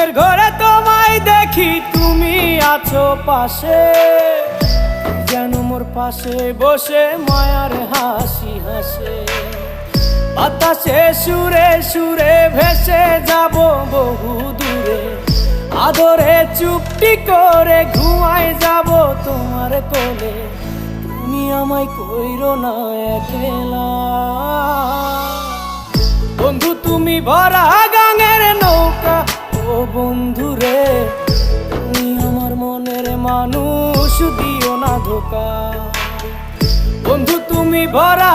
ঘুমের ঘরে তোমায় দেখি, তুমি আছো পাশে, যেন মোর পাশে বসে মায়ার হাসি হাসে। বাতাসে সুরে সুরে ভেসে যাব বহু দূরে, আদরে চুপটি করে ঘুমায় যাব তোমার কোলে। তুমি আমায় কইরো না একলা বন্ধু, তুমি ভরা গাঙের নৌকা। ও বন্ধু রে, তুমি আমার মনের মানুষ, দিও না ধোকা। বন্ধু তুমি ভরা